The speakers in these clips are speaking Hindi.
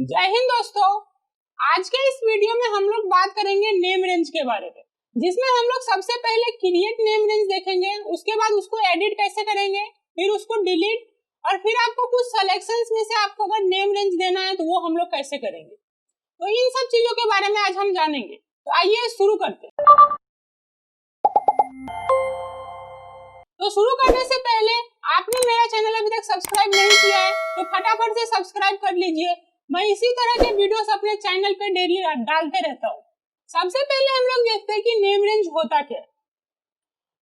जय हिंद दोस्तों। आज के इस वीडियो में हम लोग बात करेंगे नेम रेंज के बारे में, जिसमें हम लोग सबसे पहले क्रिएट नेम रेंज देखेंगे, उसके बाद उसको एडिट कैसे करेंगे, फिर उसको डिलीट, और फिर आपको कुछ सिलेक्शंस में से आपको अगर नेम रेंज देना है तो वो हम लोग कैसे करेंगे। तो इन सब चीजों के बारे में आज हम जानेंगे। तो आइए शुरू करते हैं। तो शुरू करने से पहले आपने मेरा चैनल अभी तक सब्सक्राइब नहीं किया है तो फटाफट से सब्सक्राइब कर लीजिए। मैं इसी तरह के वीडियोस अपने चैनल पे डेली डालते रहता हूँ। सबसे पहले हम लोग देखते हैं कि नेम रेंज होता क्या है।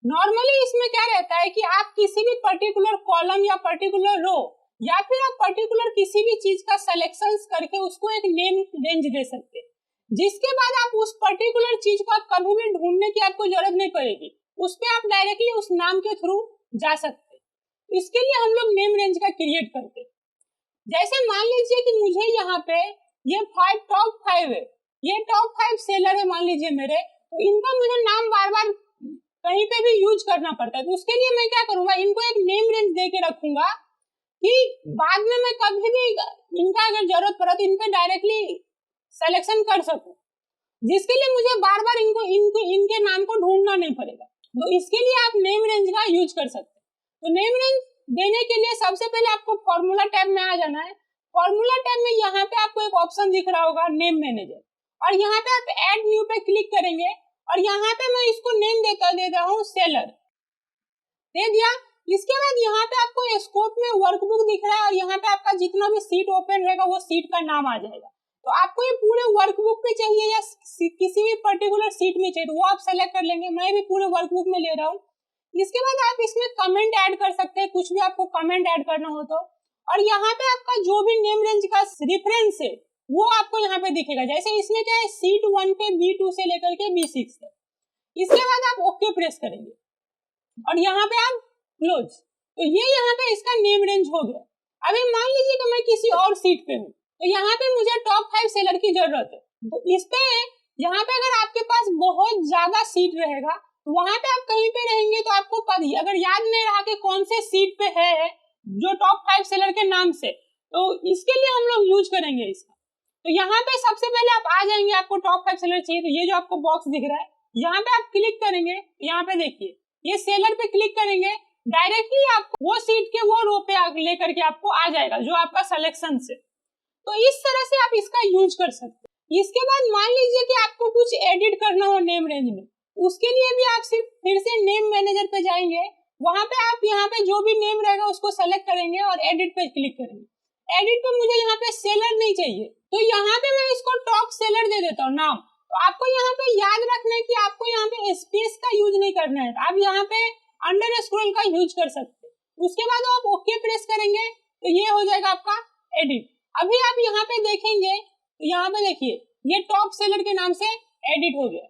नॉर्मली इसमें क्या रहता है कि आप किसी भी पर्टिकुलर कॉलम या पर्टिकुलर रो या फिर आप पर्टिकुलर किसी भी चीज का सिलेक्शन करके उसको एक नेम रेंज दे सकते हैं, जिसके बाद आप उस पर्टिकुलर चीज को आप कभी भी ढूंढने की आपको जरूरत नहीं पड़ेगी, उस पे आप डायरेक्टली उस नाम के थ्रू जा सकते हैं। इसके लिए हम लोग नेम रेंज का क्रिएट करते हैं। जैसे मान लीजिए कि मुझे यहाँ पे ये टॉप 5 है, ये टॉप 5 सेलर है मान लीजिए मेरे, तो इनका मुझे नाम बार बार कहीं पे भी यूज करना पड़ता है। तो उसके लिए मैं क्या करूंगा, इनको एक नेम रेंज दे के रखूंगा कि बाद में मैं कभी भी इनका अगर जरूरत पड़ा तो इनपे डायरेक्टली सिलेक्शन कर सकूं, जिसके लिए मुझे बार बार इनके नाम को ढूंढना नहीं पड़ेगा। तो इसके लिए आप नेम रेंज का यूज कर सकते हैं। तो नेम रेंज देने के लिए सबसे पहले आपको फॉर्मूला टैब में आ जाना है। फॉर्मूला टैब में यहाँ पे आपको एक ऑप्शन दिख रहा होगा नेम मैनेजर, और यहाँ पे आप ऐड न्यू पे क्लिक करेंगे और यहाँ पे मैं इसको नेम दे रहा हूँ सेलर, दे दिया। इसके बाद यहाँ पे आपको स्कोप में वर्कबुक दिख रहा है और यहाँ पे आपका जितना भी सीट ओपन रहेगा वो सीट का नाम आ जाएगा। तो आपको ये पूरे वर्कबुक पे चाहिए या किसी भी पर्टिकुलर सीट में चाहिए तो वो आप सेलेक्ट कर लेंगे। मैं भी पूरे वर्कबुक में ले रहा हूँ। इसके बाद आप इसमें कमेंट ऐड कर सकते हैं, कुछ भी आपको कमेंट ऐड करना हो तो, और यहाँ पे आपका जो भी नेम रेंज का रेफरेंस है वो आपको यहाँ पे दिखेगा। जैसे इसमें क्या है, सीट 1 पे B2 से लेकर के B6 है। इसके बाद आप ओके प्रेस करेंगे और यहाँ पे आप क्लोज। तो ये यहाँ पे इसका नेम रेंज हो गया। अभी मान लीजिए कि मैं किसी और सीट पे हूँ, तो यहाँ पे मुझे टॉप 5 सेलर की जरूरत है। तो इस पे यहाँ पे अगर आपके पास बहुत ज्यादा सीट रहेगा तो वहां पे आप कहीं पे रहेंगे तो आपको अगर याद नहीं रहा कि कौन से सीट पे है जो टॉप 5 सेलर के नाम से, तो इसके लिए हम लोग यूज करेंगे इसका। तो यहाँ पे सबसे पहले आप आ जाएंगे, आपको टॉप 5 सेलर चाहिए तो ये जो आपको बॉक्स दिख रहा है यहाँ पे आप क्लिक करेंगे। यहाँ पे देखिए ये सेलर पे क्लिक करेंगे, डायरेक्टली आपको वो सीट के वो रो पे लेकर के आपको आ जाएगा जो आपका सिलेक्शन से। तो इस तरह से आप इसका यूज कर सकते हैं। इसके बाद मान लीजिए कि आपको कुछ एडिट करना हो नेम रेंज में, उसके लिए भी आप सिर्फ फिर से नेम मैनेजर पे जाएंगे, वहां पे आप यहाँ पे जो भी नेम रहेगा उसको सेलेक्ट करेंगे और एडिट पे क्लिक करेंगे। एडिट पे मुझे यहाँ पे सेलर नहीं चाहिए तो यहाँ पे मैं इसको टॉप सेलर दे देता हूँ नाम। तो आपको यहाँ पे याद रखना है कि आपको यहाँ पे स्पेस का यूज नहीं करना है, आप यहाँ पे अंडर स्क्रॉल का यूज कर सकते हैं। उसके बाद आप ओके प्रेस करेंगे तो ये हो जाएगा आपका एडिट। अभी आप यहाँ पे देखेंगे तो यहाँ पे देखिए ये टॉप सेलर के नाम से एडिट हो गया।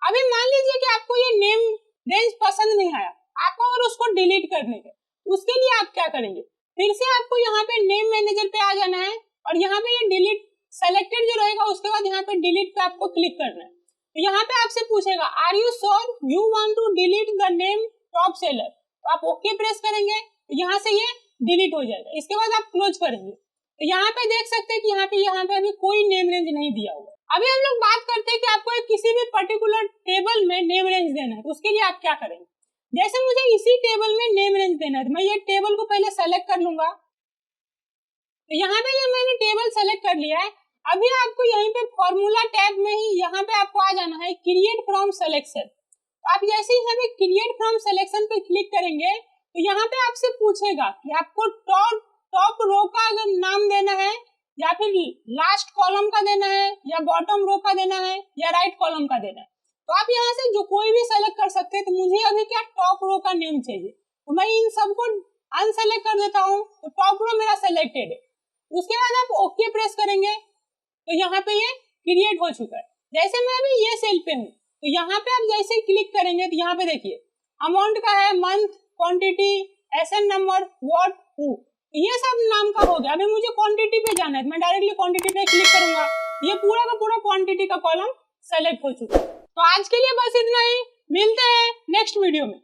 अभी मान लीजिए कि आपको ये नेम रेंज पसंद नहीं आया, आपको अगर उसको डिलीट करने के, उसके लिए आप क्या करेंगे, फिर से आपको यहाँ पे नेम मैनेजर पे आ जाना है और यहाँ पे ये डिलीट सेलेक्टेड जो रहेगा उसके बाद यहाँ पे डिलीट पे आपको क्लिक करना है। तो यहाँ पे आपसे पूछेगा are you sure you want to delete the name top seller, तो आप ओके प्रेस करेंगे तो यहाँ से ये डिलीट हो जाएगा। इसके बाद आप क्लोज करेंगे तो यहाँ पे देख सकते हैं कि यहाँ पे अभी कोई नेम रेंज नहीं दिया हुआ। अभी हम लोग बात करते हैं कि आपको किसी भी पर्टिकुलर टेबल में नेम रेंज देना है, तो उसके लिए आप क्या करेंगे। जैसे मुझे इसी टेबल में नेम रेंज देना है तो मैं ये टेबल को पहले सेलेक्ट कर लूंगा। तो यहाँ पे ये मैंने टेबल सेलेक्ट कर लिया है। अभी आपको यहीं पे फॉर्मूला टैब में ही यहाँ पे आपको आ जाना है क्रिएट फ्रॉम सिलेक्शन। तो आप जैसे ही यहाँ पे क्रिएट फ्रॉम सिलेक्शन पे क्लिक करेंगे तो यहाँ पे आपसे पूछेगा कि आपको टॉप रो का अगर नाम देना है या फिर लास्ट कॉलम का देना है या बॉटम रो का देना है या राइट कॉलम का देना है। तो आप यहाँ से जो कोई भी सेलेक्ट कर सकते हैं। तो मुझे अभी क्या टॉप रो का नेम चाहिए तो मैं इन सबको अनसेलेक्ट कर देता हूँ, तो टॉप रो मेरा सेलेक्टेड है। उसके बाद आप ओके प्रेस करेंगे तो यहाँ पे ये क्रिएट हो चुका है। जैसे मैं अभी ये सेल पे हूँ तो यहाँ पे आप जैसे ही क्लिक करेंगे तो यहाँ पे देखिए अमाउंट का है, month, quantity, SN number, what, who, ये सब नाम का हो गया। अभी मुझे क्वांटिटी पे जाना है, मैं डायरेक्टली क्वांटिटी पे क्लिक करूंगा, ये पूरा का पूरा क्वांटिटी का कॉलम सेलेक्ट हो चुका है। तो आज के लिए बस इतना ही, मिलते हैं नेक्स्ट वीडियो में।